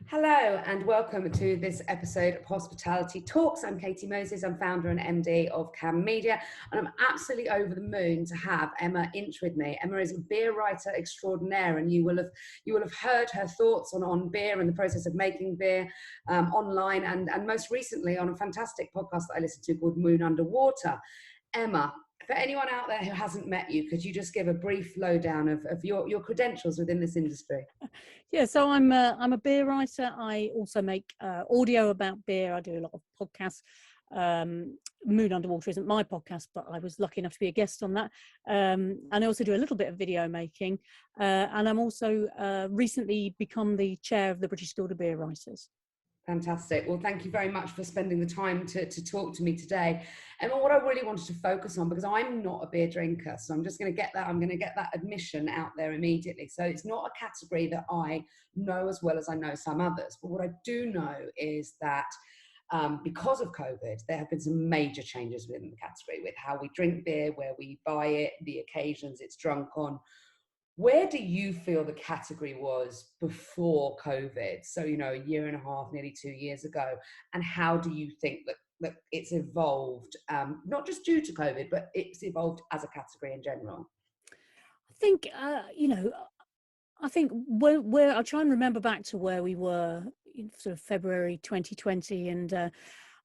Hello and welcome to this episode of Hospitality Talks. I'm Katy Moses, I'm founder and MD of KAM Media, and I'm absolutely over the moon to have Emma Inch with me. Emma is a beer writer extraordinaire, and you will have heard her thoughts on beer and the process of making beer online, and most recently on a fantastic podcast that I listened to called Moon Underwater. Emma, for anyone out there who hasn't met you, could you just give a brief lowdown of your credentials within this industry? Yeah, so I'm a beer writer. I also make audio about beer. I do a lot of podcasts. Moon Underwater isn't my podcast, but I was lucky enough to be a guest on that. And I also do a little bit of video making. And I'm also recently become the chair of the British Guild of Beer Writers. Fantastic. Well, thank you very much for spending the time to talk to me today. And what I really wanted to focus on, because I'm not a beer drinker, so I'm going to get that admission out there immediately. So it's not a category that I know as well as I know some others. But what I do know is that because of COVID, there have been some major changes within the category with how we drink beer, where we buy it, the occasions it's drunk on. Where do you feel the category was before COVID? So, a year and a half, nearly 2 years ago. And how do you think that it's evolved, not just due to COVID, but it's evolved as a category in general? I think, I think where I'll try and remember back to where we were in sort of February 2020, and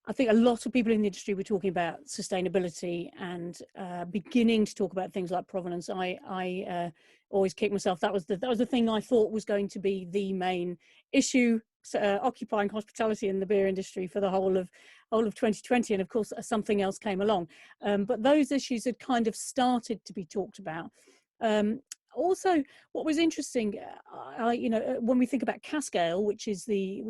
I think a lot of people in the industry were talking about sustainability and beginning to talk about things like provenance. I always kick myself. That was the thing I thought was going to be the main issue occupying hospitality in the beer industry for the whole of 2020, and of course something else came along. But those issues had kind of started to be talked about. Also, what was interesting, when we think about cask ale, which is the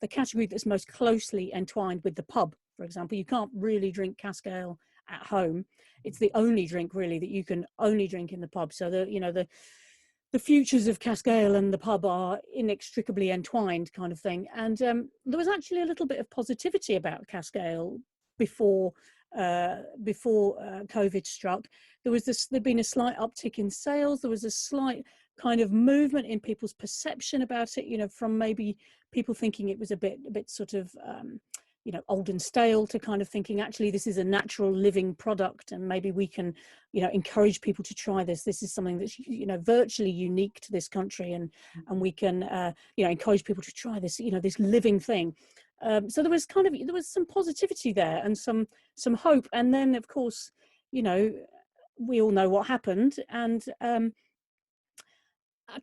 category that's most closely entwined with the pub, for example, you can't really drink cask ale at home. It's the only drink really that you can only drink in the pub. So the futures of cask ale and the pub are inextricably entwined, kind of thing. And there was actually a little bit of positivity about cask ale before COVID struck. There'd been a slight uptick in sales. There was a slight kind of movement in people's perception about it, from maybe people thinking it was a bit sort of old and stale, to kind of thinking actually this is a natural living product, and maybe we can encourage people to try this. This is something that's virtually unique to this country, and we can encourage people to try this this living thing. So there was some positivity there and some hope. And then of course we all know what happened, and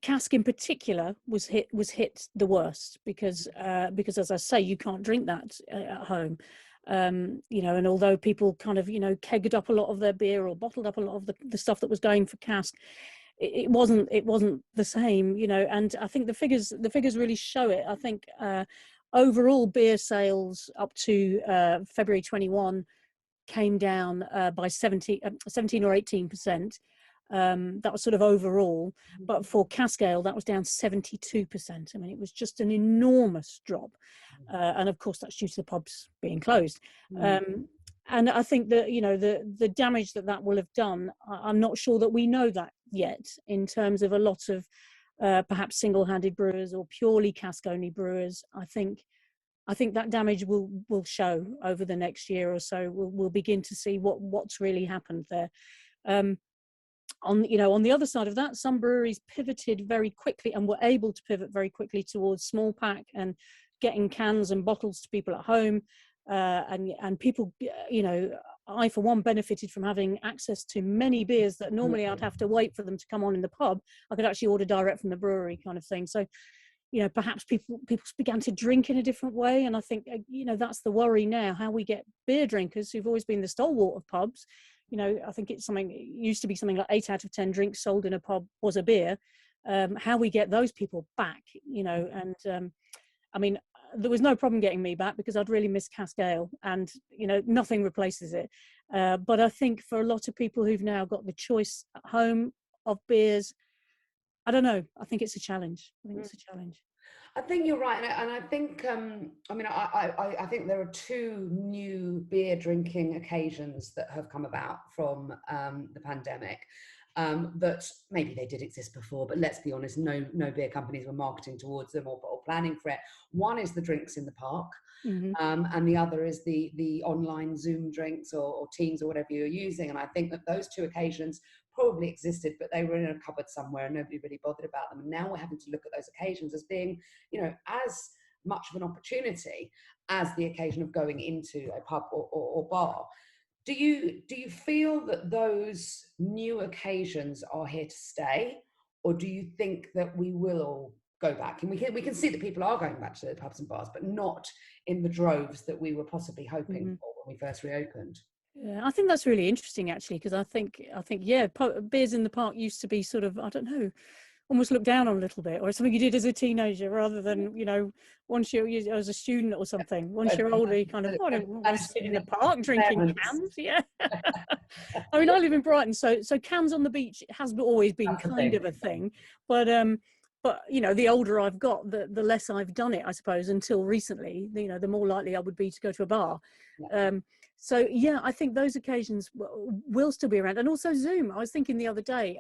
cask in particular was hit the worst because as I say, you can't drink that at home. And although people kind of kegged up a lot of their beer or bottled up a lot of the stuff that was going for cask, it wasn't the same, and I think the figures really show it. I think overall beer sales up to February 21 came down by 17 or 18%. That was sort of overall, but for cask ale that was down 72%. I mean, it was just an enormous drop, and of course that's due to the pubs being closed. And I think that the damage that will have done, I'm not sure that we know that yet, in terms of a lot of perhaps single-handed brewers or purely cask-only brewers. I think that damage will show over the next year or so. We'll begin to see what's really happened there. On the other side of that, some breweries pivoted very quickly and were able to pivot very quickly towards small pack and getting cans and bottles to people at home. And people, I for one benefited from having access to many beers that normally I'd have to wait for them to come on in the pub. I could actually order direct from the brewery, kind of thing. So perhaps people began to drink in a different way. And I think, that's the worry now, how we get beer drinkers who've always been the stalwart of pubs. I think it used to be something like 8 out of 10 drinks sold in a pub was a beer. How we get those people back, and I mean, there was no problem getting me back because I'd really miss cask ale, and nothing replaces it. But I think for a lot of people who've now got the choice at home of beers, I don't know. I think it's a challenge. I think you're right, and I think I think there are two new beer drinking occasions that have come about from the pandemic. that maybe they did exist before, but let's be honest, no beer companies were marketing towards them or planning for it. One is the drinks in the park, and the other is the online Zoom drinks or Teams or whatever you're using. And I think that those two occasions probably existed, but they were in a cupboard somewhere and nobody really bothered about them. And now we're having to look at those occasions as being, as much of an opportunity as the occasion of going into a pub or bar. Do you feel that those new occasions are here to stay, or do you think that we will all go back? And we can see that people are going back to the pubs and bars, but not in the droves that we were possibly hoping for when we first reopened. Yeah, I think that's really interesting, actually, because I think yeah, beers in the park used to be sort of, I don't know, almost looked down on a little bit, or something you did as a teenager rather than, once you as a student or something. Once you're older, you kind of, I don't want to sit in the park drinking cans. Yeah. I mean, I live in Brighton, so cans on the beach has always been kind of a thing, but the older I've got, the less I've done it, I suppose, until recently. The more likely I would be to go to a bar. So yeah, I think those occasions will still be around. And also Zoom. I was thinking the other day,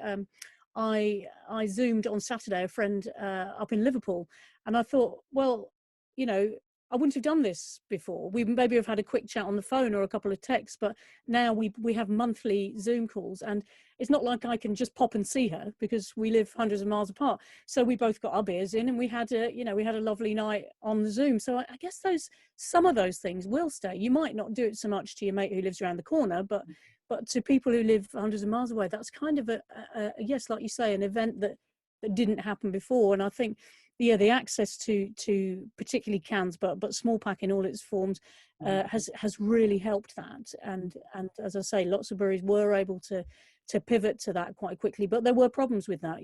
I Zoomed on Saturday a friend up in Liverpool, and I thought, well, I wouldn't have done this before. We maybe have had a quick chat on the phone or a couple of texts, but now we have monthly Zoom calls, and it's not like I can just pop and see her because we live hundreds of miles apart. So we both got our beers in, and we had a lovely night on the Zoom. So I guess some of those things will stay. You might not do it so much to your mate who lives around the corner, but to people who live hundreds of miles away, that's kind of a yes, like you say, an event that didn't happen before. And I think, yeah, the access to particularly cans, but small pack in all its forms has really helped that. And as I say, lots of breweries were able to pivot to that quite quickly, but there were problems with that.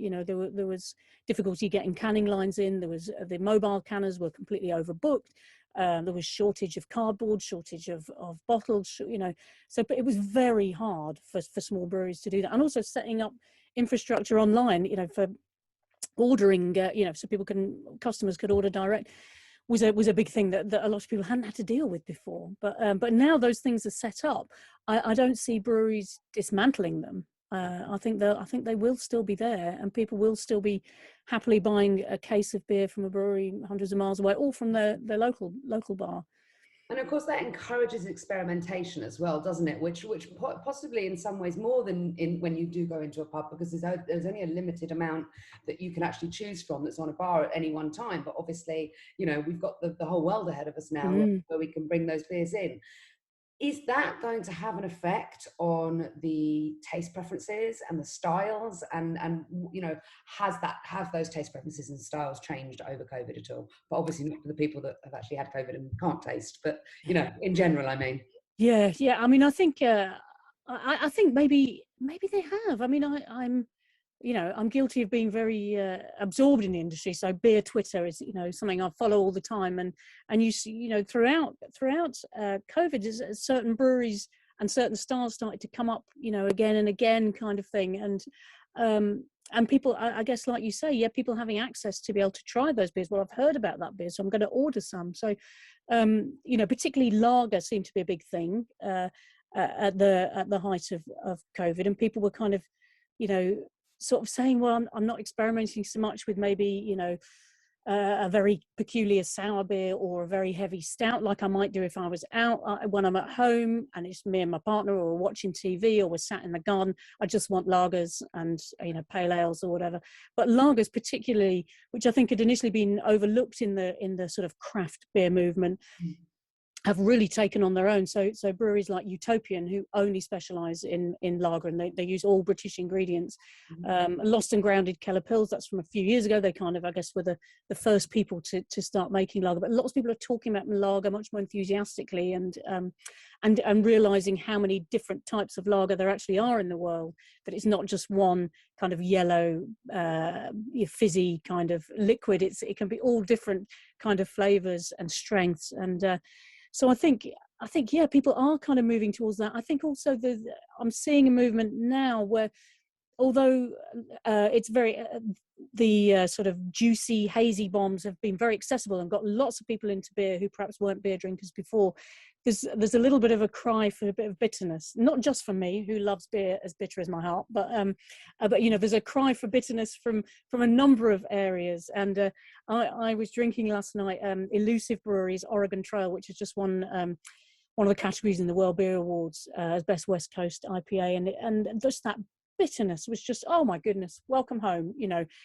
There was difficulty getting canning lines in. There was the mobile canners were completely overbooked. There was shortage of cardboard, shortage of bottles, but it was very hard for small breweries to do that. And also setting up infrastructure online, for ordering, so customers could order direct, was a big thing that a lot of people hadn't had to deal with before. But now those things are set up. I don't see breweries dismantling them. I think they will still be there, and people will still be happily buying a case of beer from a brewery hundreds of miles away, or from their local bar. And of course, that encourages experimentation as well, doesn't it? Which possibly in some ways more than when you do go into a pub, because there's only a limited amount that you can actually choose from that's on a bar at any one time. But obviously, we've got the whole world ahead of us now where we can bring those beers in. Is that going to have an effect on the taste preferences and the styles? And have those taste preferences and styles changed over COVID at all? But obviously not for the people that have actually had COVID and can't taste, but in general, I mean. Yeah. I mean, I think I think maybe they have. I mean, I'm guilty of being very absorbed in the industry. So beer Twitter is, something I follow all the time. And you see, throughout COVID, certain breweries and certain styles started to come up, again and again, kind of thing. And people, I guess, like you say, yeah, people having access to be able to try those beers. Well, I've heard about that beer, so I'm going to order some. So, particularly lager seemed to be a big thing at the height of COVID, and people were kind of, sort of saying, well, I'm not experimenting so much with maybe, a very peculiar sour beer or a very heavy stout like I might do if I was out when I'm at home and it's me and my partner, or watching TV, or we're sat in the garden. I just want lagers and, pale ales or whatever. But lagers particularly, which I think had initially been overlooked in the sort of craft beer movement, have really taken on their own. So breweries like Utopian, who only specialise in lager, and they use all British ingredients. Lost and Grounded Keller Pills, that's from a few years ago. They kind of, I guess, were the first people to start making lager. But lots of people are talking about lager much more enthusiastically, and realising how many different types of lager there actually are in the world, that it's not just one kind of yellow fizzy kind of liquid. It can be all different kind of flavours and strengths. And so I think, yeah, people are kind of moving towards that. I think also I'm seeing a movement now where, although it's very, sort of juicy, hazy bombs have been very accessible and got lots of people into beer who perhaps weren't beer drinkers before. There's a little bit of a cry for a bit of bitterness, not just from me, who loves beer as bitter as my heart, but there's a cry for bitterness from a number of areas. And I was drinking last night Elusive Brewery's Oregon Trail, which has just won one of the categories in the World Beer Awards as Best West Coast IPA, and just that bitterness was just, oh my goodness, welcome home.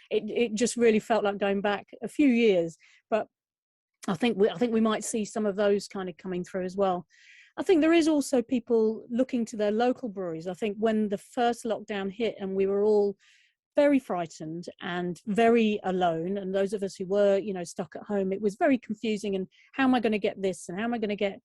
It just really felt like going back a few years. But I think we might see some of those kind of coming through as well. I think there is also people looking to their local breweries. I think when the first lockdown hit and we were all very frightened and very alone, and those of us who were, stuck at home, it was very confusing. And how am I going to get this? And how am I going to get,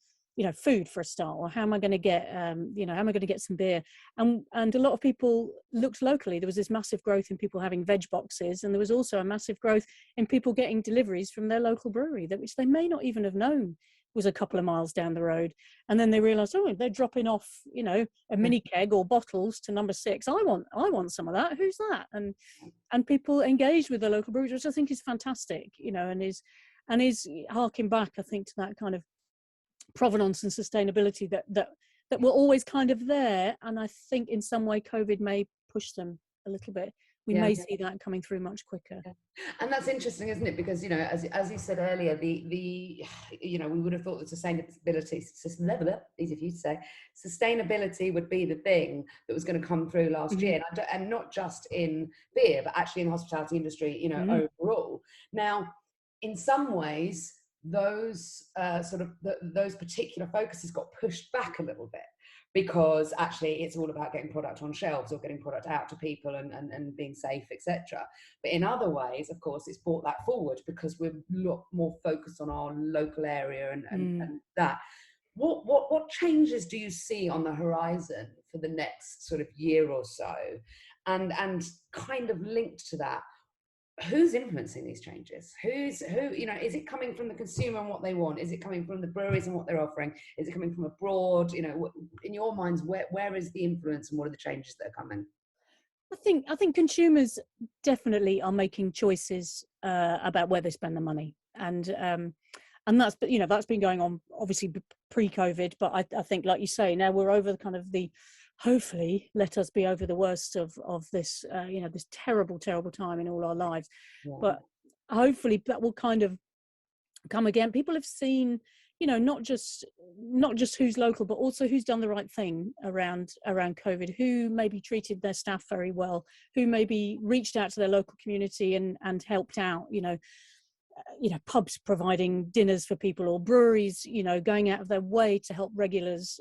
food for a start? Or how am I going to get, how am I going to get some beer? And a lot of people looked locally. There was this massive growth in people having veg boxes, and there was also a massive growth in people getting deliveries from their local brewery, which they may not even have known was a couple of miles down the road. And then they realized, oh, they're dropping off, a mini keg or bottles to number 6. I want some of that. Who's that? And people engaged with the local breweries, which I think is fantastic, and is harking back, I think, to that kind of provenance and sustainability that were always kind of there. And I think in some way COVID may push them a little bit. We may see that coming through much quicker. And that's interesting, isn't it? Because, as you said earlier, we would have thought that sustainability, easy for you to say, sustainability would be the thing that was going to come through last year. And not just in beer, but actually in the hospitality industry, overall. Now, in some ways, those those particular focuses got pushed back a little bit, because actually it's all about getting product on shelves or getting product out to people and being safe, etc. But in other ways, of course, it's brought that forward because we're a lot more focused on our local area and that. What changes do you see on the horizon for the next sort of year or so? And kind of linked to that, who's influencing these changes? Who, is it coming from the consumer and what they want? Is it coming from the breweries and what they're offering? Is it coming from abroad? In your minds, where is the influence and what are the changes that are coming? I think consumers definitely are making choices about where they spend their money, and that's that's been going on obviously pre-COVID, but I think, like you say, now we're over hopefully let us be over the worst of this this terrible time in all our lives. But hopefully that will kind of come again. People have seen not just who's local, but also who's done the right thing around COVID, who maybe treated their staff very well, who maybe reached out to their local community and helped out, pubs providing dinners for people, or breweries, going out of their way to help regulars,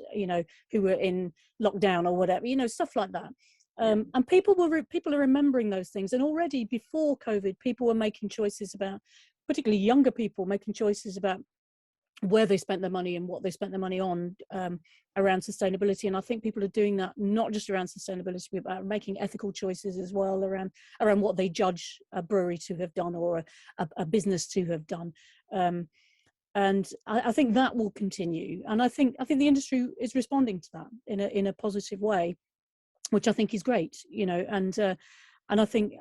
who were in lockdown or whatever, stuff like that. And people are remembering those things. And already before COVID, people were making choices about, particularly younger people, making choices about where they spent their money and what they spent their money on around sustainability. And I think people are doing that not just around sustainability, but about making ethical choices as well around what they judge a brewery to have done or a business to have done. And I think that will continue. And I think the industry is responding to that in a positive way, which I think is great, and I think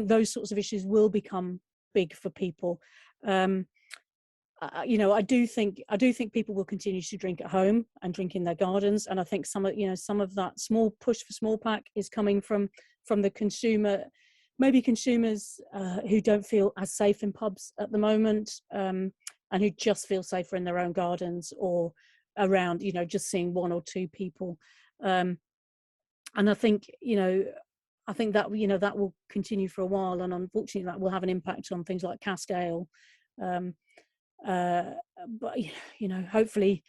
those sorts of issues will become big for people. I do think people will continue to drink at home and drink in their gardens, and I think some of that small push for small pack is coming from the consumer, maybe consumers who don't feel as safe in pubs at the moment, and who just feel safer in their own gardens or around, just seeing one or two people. And I think that that will continue for a while, and unfortunately that will have an impact on things like cask ale. But hopefully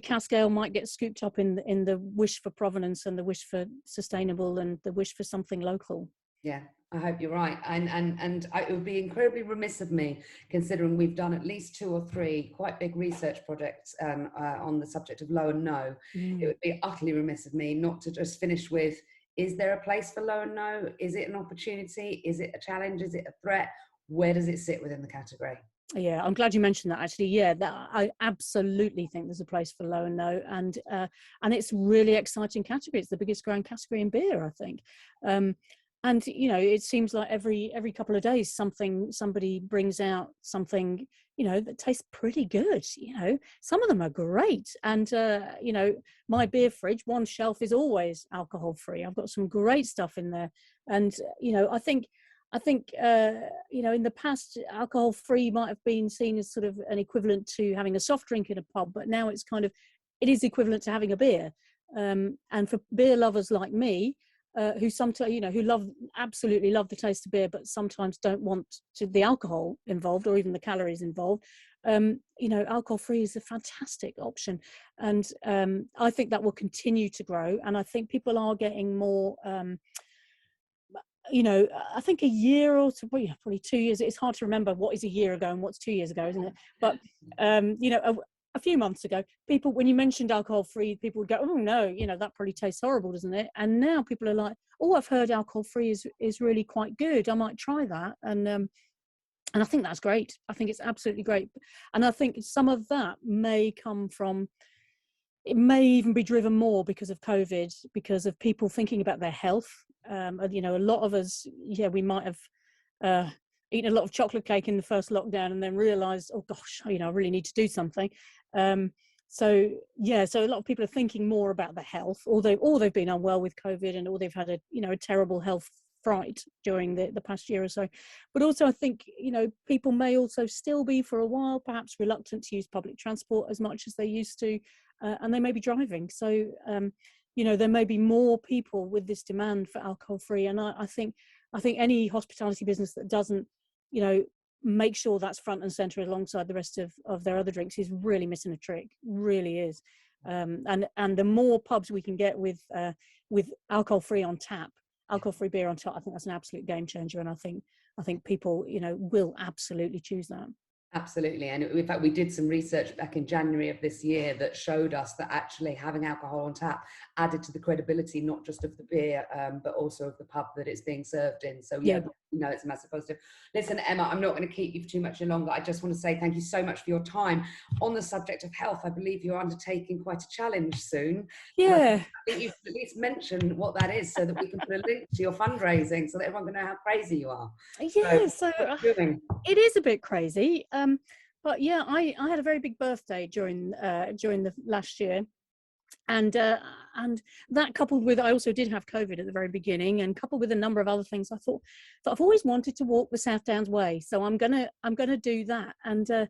cask ale might get scooped up in the wish for provenance and the wish for sustainable and the wish for something local. Yeah, I hope you're right. And it would be incredibly remiss of me, considering we've done at least 2 or 3 quite big research projects on the subject of low and no. It would be utterly remiss of me not to just finish with, is there a place for low and no? Is it an opportunity? Is it a challenge? Is it a threat? Where does it sit within the category? Yeah, I'm glad you mentioned that, actually. Yeah, I absolutely think there's a place for low and no, and it's really exciting category. It's the biggest growing category in beer, I think. and it seems like every couple of days somebody brings out something that tastes pretty good. Some of them are great, and my beer fridge, one shelf is always alcohol free. I've got some great stuff in there, and I think in the past, alcohol free might have been seen as sort of an equivalent to having a soft drink in a pub, but now it is equivalent to having a beer. And for beer lovers like me, who sometimes who absolutely love the taste of beer, but sometimes don't want the alcohol involved or even the calories involved, alcohol free is a fantastic option, and I think that will continue to grow. And I think people are getting more. I think a year or two, well, yeah, probably 2 years. It's hard to remember what is a year ago and what's 2 years ago, isn't it? But a few months ago, people, when you mentioned alcohol free, people would go, "Oh no, that probably tastes horrible, doesn't it?" And now people are like, "Oh, I've heard alcohol free is really quite good. I might try that." And I think that's great. I think it's absolutely great. And I think some of that may come from. It may even be driven more because of COVID, because of people thinking about their health. A lot of us, we might have eaten a lot of chocolate cake in the first lockdown and then realised, oh gosh, I really need to do something. So a lot of people are thinking more about their health, or they've been unwell with COVID, or they've had a terrible health fright during the past year or so. But also I think people may also still be, for a while, perhaps reluctant to use public transport as much as they used to, and they may be driving. So there may be more people with this demand for alcohol free, and I think any hospitality business that doesn't make sure that's front and center alongside the rest of their other drinks is really missing a trick. Really is. And the more pubs we can get with alcohol free on tap, alcohol-free beer on top, I think that's an absolute game changer, and I think people will absolutely choose that. Absolutely. And in fact, we did some research back in January of this year that showed us that actually having alcohol on tap added to the credibility, not just of the beer, but also of the pub that it's being served in. So yeah. It's a massive positive. Listen, Emma, I'm not going to keep you for too much longer. I just want to say thank you so much for your time. On the subject of health, I believe you're undertaking quite a challenge soon. Yeah. I think you should at least mention what that is, so that we can put a link to your fundraising, so that everyone can know how crazy you are. Yeah, so it is a bit crazy. But yeah, I had a very big birthday during the last year. And that, coupled with, I also did have COVID at the very beginning, and coupled with a number of other things, I thought that I've always wanted to walk the South Downs Way, so I'm gonna do that. And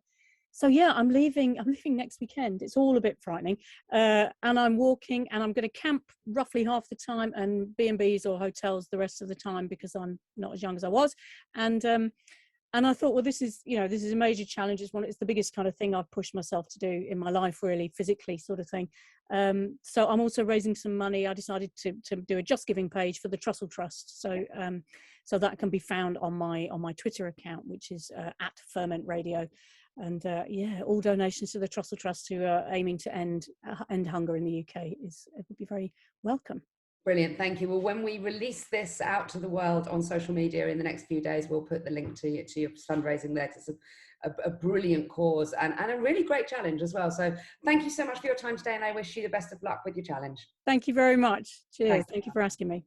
so yeah, I'm leaving next weekend. It's all a bit frightening, and I'm walking, and I'm going to camp roughly half the time, and B&Bs or hotels the rest of the time, because I'm not as young as I was. And I thought, well, this is a major challenge. It's the biggest kind of thing I've pushed myself to do in my life, really, physically, sort of thing. So I'm also raising some money. I decided to do a Just Giving page for the Trussell Trust. So that can be found on my Twitter account, which is at Ferment Radio. And all donations to the Trussell Trust, who are aiming to end hunger in the UK, would be very welcome. Brilliant, thank you. Well, when we release this out to the world on social media in the next few days, we'll put the link to your fundraising there. It's a brilliant cause and a really great challenge as well. So thank you so much for your time today, and I wish you the best of luck with your challenge. Thank you very much. Cheers. Thank you for asking me.